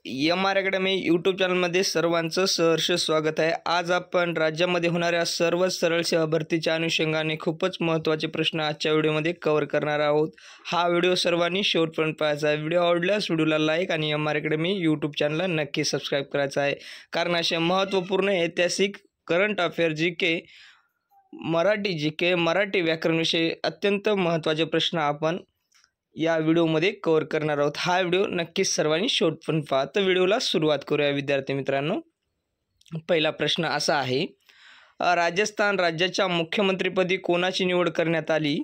M R academy YouTube चॅनलमध्ये सर्वांचं सहर्ष स्वागत आहे। आज आपण राज्यामध्ये होणाऱ्या सर्व सरळ सेवा भरतीच्या अनुषंगाने खूपच महत्त्वाचे प्रश्न आजच्या व्हिडिओमध्ये कव्हर करणार आहोत। हा व्हिडिओ सर्वांनी शेवटपर्यंत पाहायचा आहे। व्हिडिओ आवडल्यास व्हिडिओला लाईक आणि एम आर अकॅडमी यूट्यूब चॅनलला नक्की सबस्क्राईब करायचं आहे, कारण असे महत्त्वपूर्ण ऐतिहासिक करंट अफेअर जीके मराठी व्याकरण विषयी अत्यंत महत्त्वाचे प्रश्न आपण या व्हिडिओमध्ये कव्हर करणार आहोत। हा व्हिडिओ नक्कीच सर्वांनी शेवटपर्यंत पहा। तर व्हिडिओला सुरुवात करूया विद्यार्थी मित्रांनो। पहिला प्रश्न असा आहे, राजस्थान राज्याच्या मुख्यमंत्रीपदी कोणाची निवड करण्यात आली?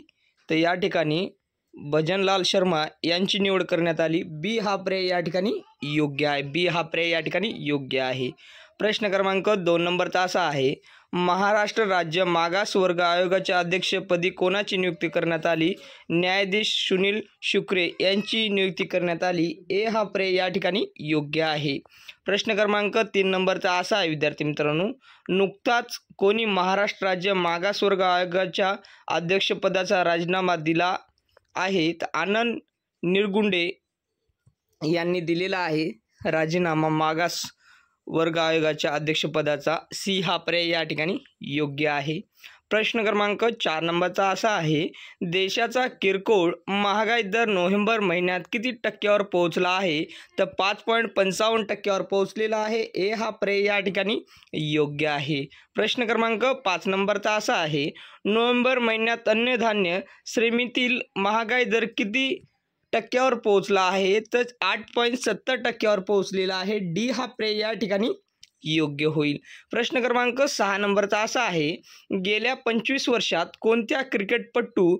तर या ठिकाणी भजनलाल शर्मा यांची निवड करण्यात आली। बी हा पर्याय या ठिकाणी योग्य आहे। बी हा पर्याय या ठिकाणी योग्य आहे। प्रश्न क्रमांक 2 नंबरचा असा आहे, महाराष्ट्र राज्य मागासवर्ग आयोगाच्या अध्यक्षपदी कोणाची नियुक्ती करण्यात आली? न्यायाधीश सुनील शुक्रे यांची नियुक्ती करण्यात आली। ए हा पर्याय या ठिकाणी योग्य आहे। प्रश्न क्रमांक 3 नंबरचा असा आहे विद्यार्थी मित्रांनो, नुकताच कोणी महाराष्ट्र राज्य मागासवर्ग आयोगाच्या अध्यक्षपदाचा राजीनामा दिला आहे? तर आनंद निरगुंडे यांनी दिलेला आहे राजीनामा मागास वर्ग आयोगाच्या अध्यक्षपदाचा। सी हा पर्याय या ठिकाणी योग्य आहे। प्रश्न क्रमांक 4 नंबरचा असा आहे, देशाचा किरकोळ महागाई दर नोव्हेंबर महिन्यात किती टक्क्यावर पोहोचला आहे? तर 5.55% पोहोचलेला आहे। ए हा पर्याय या ठिकाणी योग्य आहे। प्रश्न क्रमांक 5 नंबरचा असा आहे, नोव्हेंबर महिन्यात अन्नधान्य श्रेणीतील महागाई दर किती टक्क्यावर पोहोचला आहे? तर 8.70% पोहोचलेला आहे। डी हा पर्याय या ठिकाणी योग्य होईल। प्रश्न क्रमांक 6 नंबरचा असा आहे, गेल्या 25 वर्षात कोणत्या क्रिकेटपटू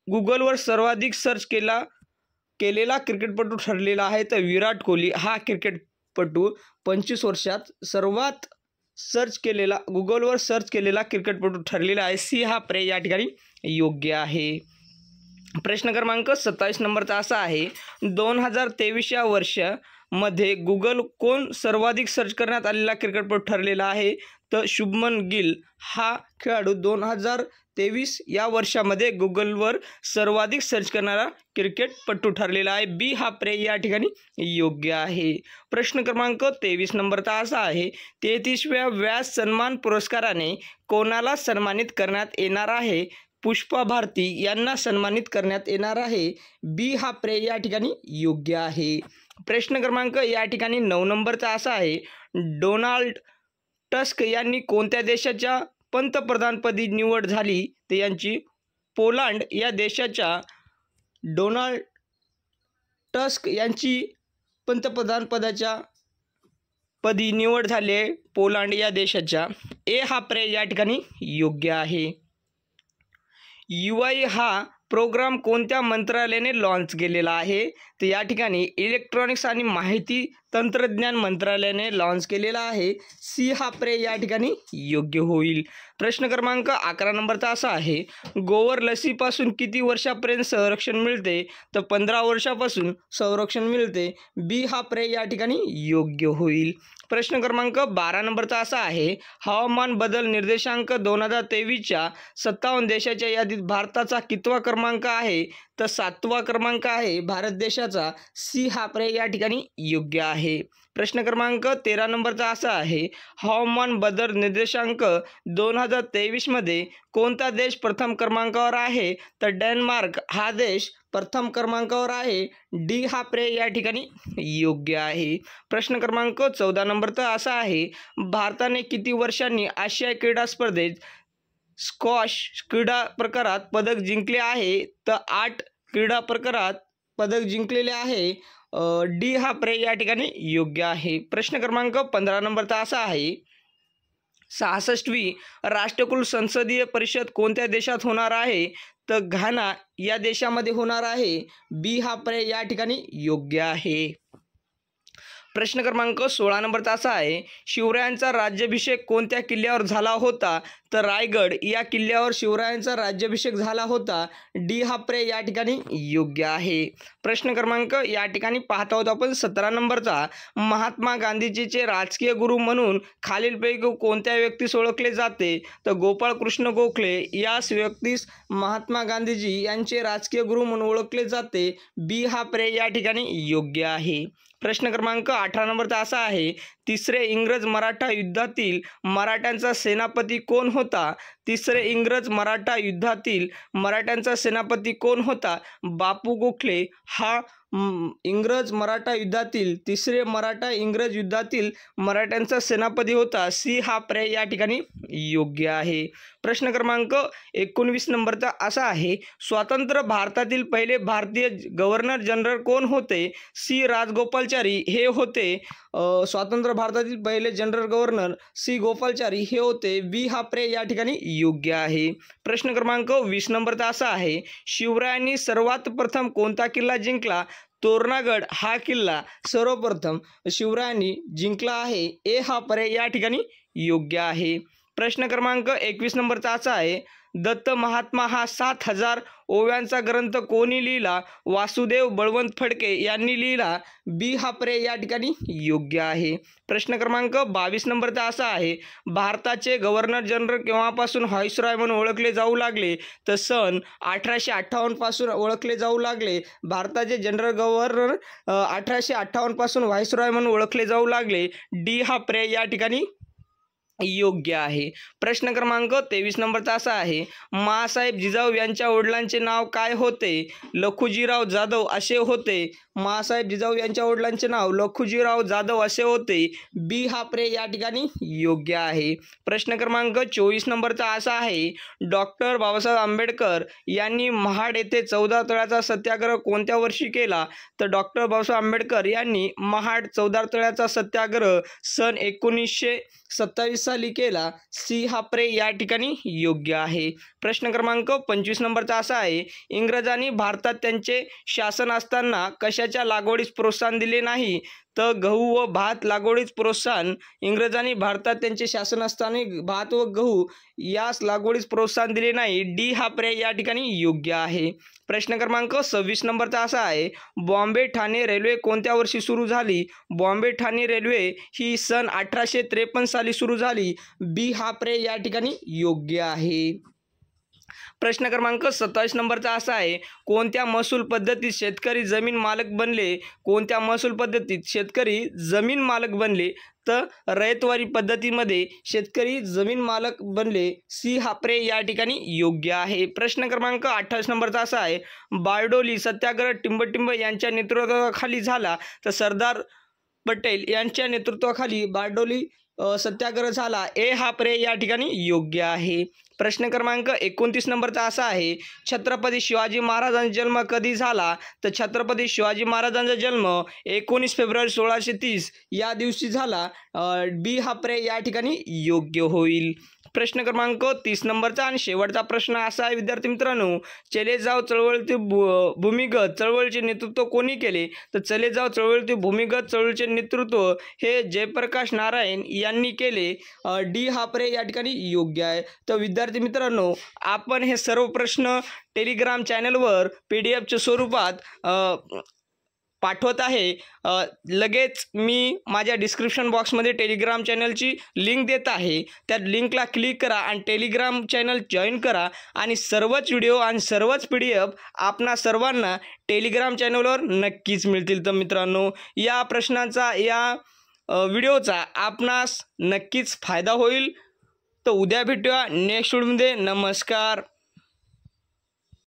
गुगलवर सर्वाधिक सर्च केलेला क्रिकेटपटू ठरलेला आहे? तर विराट कोहली हा क्रिकेटपटू 25 वर्षात सर्वात गुगलवर सर्च केलेला क्रिकेटपटू ठरलेला आहे। सी हा पर्याय या ठिकाणी योग्य आहे। प्रश्न क्रमांक 27 नंबरचा असा आहे, 2023 या वर्षामध्ये गुगल कोण सर्वाधिक सर्च करण्यात आलेला क्रिकेटपटू ठरलेला आहे? तर शुभमन गिल हा खेळाडू 2023 या वर्षामध्ये गुगलवर सर्वाधिक सर्च करणारा क्रिकेटपटू ठरलेला आहे। बी हा पर्याय या ठिकाणी योग्य आहे। प्रश्न क्रमांक 23 नंबरचा असा आहे, 33व्या व्यास सन्मान पुरस्काराने कोणाला सन्मानित करण्यात येणार आहे? पुष्पा भारती यांना सन्मानित करण्यात येणार आहे। बी हा पर्याय या ठिकाणी योग्य आहे। प्रश्न क्रमांक या ठिकाणी 9 नंबरचा असा आहे, डोनाल्ड टस्क यांनी कोणत्या देशाच्या पंतप्रधानपदी निवड झाली? तर यांची पोलंड या देशाच्या डोनाल्ड टस्क यांची पंतप्रधानपदाच्या पदी निवड झाली आहे पोलंड या देशाच्या। ए हा पर्याय या ठिकाणी योग्य आहे। UI हा प्रोग्राम कोणत्या मंत्रालयाने लॉन्च केलेला आहे? तर या ठिकाणी इलेक्ट्रॉनिक्स आणि माहिती तंत्रज्ञान मंत्रालयाने लॉन्च केलेला आहे। सी हा पर्याय या ठिकाणी योग्य होईल। प्रश्न क्रमांक 11 नंबरचा असा आहे, गोवर लसीपासून किती वर्षापर्यंत संरक्षण मिळते? तर 15 वर्षापासून संरक्षण मिळते। बी हा पर्याय या ठिकाणी योग्य होईल। प्रश्न क्रमांक 12 नंबरचा असा आहे, हवामान बदल निर्देशांक 2023च्या 57 देशाच्या यादीत भारताचा कितवा क्रमांक आहे? तर 7वा क्रमांक आहे भारत देशाचा। सी हा पर्याय या ठिकाणी योग्य आहे। प्रश्न क्रमांक 13 नंबरचा असा आहे, हवामान बदल निर्देशांक 2023 मध्ये कोणता देश प्रथम क्रमांकावर आहे? तर डेन्मार्क हा देश प्रथम क्रमांकावर आहे। डी हा पर्याय या ठिकाणी योग्य आहे। प्रश्न क्रमांक 14 नंबरचा असा आहे, भारताने किती वर्षांनी आशियाई क्रीडा स्पर्धेत स्क्वॉश क्रीडा प्रकारात पदक जिंकले आहे? तर 8 क्रीडा प्रकारात पदक जिंकलेले आहे। डी हा पर्याय या ठिकाणी योग्य आहे। प्रश्न क्रमांक 15 नंबरचा असा आहे, 66वी राष्ट्रकुल संसदीय परिषद कोणत्या देशात होणार आहे? तर घाना या देशामध्ये होणार आहे। बी हा पर्याय या ठिकाणी योग्य आहे। प्रश्न क्रमांक 16 नंबरचा असा आहे, शिवरायांचा राज्याभिषेक कोणत्या किल्ल्यावर झाला होता? तर रायगड या किल्ल्यावर शिवरायांचा राज्याभिषेक झाला होता। डी हा पर्याय या ठिकाणी योग्य आहे। प्रश्न क्रमांक या ठिकाणी पाहत आहोत आपण 17 नंबरचा, महात्मा गांधीजीचे राजकीय गुरु म्हणून खालीलपैकी कोणत्या व्यक्तीस ओळखले जाते? तर गोपाळकृष्ण गोखले याच व्यक्तीस महात्मा गांधीजी यांचे राजकीय गुरु म्हणून ओळखले जाते। बी हा पर्याय या ठिकाणी योग्य आहे। प्रश्न क्रमांक 18 नंबरचा असा आहे, तिसरे इंग्रज मराठा युद्धातील मराठ्यांचा सेनापती कोण होता? तिसरे इंग्रज मराठा युद्धातील मराठ्यांचा सेनापती कोण होता? बापू गोखले हा इंग्रज मराठा युद्धातील तिसरे मराठा इंग्रज युद्धातील मराठ्यांचा सेनापती होता. सी हा पर्याय या ठिकाणी योग्य आहे. प्रश्न क्रमांक 19 नंबरचा असा आहे, स्वतंत्र भारतातील पहिले भारतीय गव्हर्नर जनरल कोण होते? सी राजगोपालचारी हे होते स्वतंत्र भारतातील पहिले जनरल गव्हर्नर सी गोपालचारी हे होते. बी हा पर्याय या ठिकाणी योग्य आहे. प्रश्न क्रमांक 20 नंबरचा असा आहे, शिवरायांनी सर्वात प्रथम कोणता किल्ला जिंकला? तोरणागड हा किल्ला सर्वप्रथम शिवरायांनी जिंकला आहे. ए हा पर्याय या ठिकाणी योग्य आहे. प्रश्न क्रमांक 21 नंबरचा असा आहे, दत्त महात्मा हा 7000 ओव्यांचा ग्रंथ कोणी लिहिला? वासुदेव बळवंत फडके यांनी लिहिला. बी हा पर्याय या ठिकाणी योग्य आहे. प्रश्न क्रमांक 22 नंबरचा असा आहे, भारताचे गव्हर्नर जनरल केव्हापासून व्हाईसरॉय म्हणून ओळखले जाऊ लागले? तर सन 1858 पासून ओळखले जाऊ लागले. भारताचे जनरल गव्हर्नर 1858 पासून व्हाईसरॉय म्हणून ओळखले जाऊ लागले. डी हा पर्याय या ठिकाणी योग्य आहे. प्रश्न क्रमांक 23 नंबरचा असा आहे, माँसाहेब जिजाऊ यांच्या वडिलांचे नाव काय होते? लखुजीराव जाधव असे होते. माँसाहेब जिजाऊ यांच्या वडिलांचे नाव लखुजीराव जाधव असे होते. बी हा पर्याय या ठिकाणी योग्य आहे. प्रश्न क्रमांक 24 नंबरचा असा आहे, डॉक्टर बाबासाहेब आंबेडकर यांनी महाड येथे 14 तळ्याचा सत्याग्रह कोणत्या वर्षी केला? तर डॉक्टर बाबासाहेब आंबेडकर यांनी महाड 14 तळ्याचा सत्याग्रह सन 1927 साली केला. सी हा पर्याय या ठिकाणी योग्य आहे. प्रश्न क्रमांक 25 नंबरचा असा आहे, इंग्रजांनी भारतात त्यांचे शासन असताना कशाच्या लागवडीस प्रोत्साहन दिले नाही? तर गहू व भात लागवडीस प्रोत्साहन इंग्रजांनी भारतात त्यांचे शासन असताना भात व गहू यास लागवडीस प्रोत्साहन दिले नाही. डी हा पर्याय या ठिकाणी योग्य आहे. प्रश्न क्रमांक 26 नंबरचा असा आहे, बॉम्बे ठाणे रेल्वे कोणत्या वर्षी सुरू झाली? बॉम्बे ठाणे रेल्वे ही सन 1853 साली सुरू झाली. बी हा पर्याय या ठिकाणी योग्य आहे. प्रश्न क्रमांक 27 नंबरचा असा आहे, कोणत्या महसूल पद्धतीत शेतकरी जमीन मालक बनले? कोणत्या महसूल पद्धतीत शेतकरी जमीन मालक बनले? तर रयतवारी पद्धतीमध्ये शेतकरी जमीन मालक बनले. सी हा पर्याय या ठिकाणी योग्य आहे. प्रश्न क्रमांक 28 नंबरचा असा आहे, बारडोली सत्याग्रह टिंबटिंब यांच्या नेतृत्वाखाली झाला. तर सरदार पटेल यांच्या नेतृत्वाखाली बारडोली सत्याग्रह झाला. ए हा पर्याय या ठिकाणी योग्य आहे. प्रश्न क्रमांक 29 नंबरचा असा आहे, छत्रपती शिवाजी महाराजांचा जन्म कधी झाला? तर छत्रपती शिवाजी महाराजांचा जन्म 19 फेब्रुवारी 1630 या दिवशी झाला. बी हा पर्याय या ठिकाणी योग्य होईल. प्रश्न क्रमांक 30 नंबरचा आणि शेवटचा प्रश्न असा आहे विद्यार्थी मित्रांनो, चले जाव चळवळीतील भूमिगत चळवळीचे नेतृत्व कोणी केले? तर चले जाव चळवळीतील भूमिगत चळवळीचे नेतृत्व हे जयप्रकाश नारायण यांनी केले. डी हा पर्याय या ठिकाणी योग्य आहे. तर विद्यार्थी मित्रांनो, आपण हे सर्व प्रश्न टेलिग्राम चॅनलवर PDF स्वरूपात पाठवत आहे. लगेच मी माझ्या डिस्क्रिप्शन बॉक्समध्ये टेलिग्राम चॅनलची लिंक देत आहे. त्या लिंकला क्लिक करा आणि टेलिग्राम चॅनल जॉईन करा आणि सर्वच व्हिडिओ आणि सर्वच PDF आपणा सर्वांना टेलिग्राम चॅनलवर नक्कीच मिळतील. तर मित्रांनो, या प्रश्नांचा या व्हिडिओचा आपणास नक्कीच फायदा होईल. तर उद्या भेटूया नेक्स्ट व्हिडिओमध्ये. नमस्कार.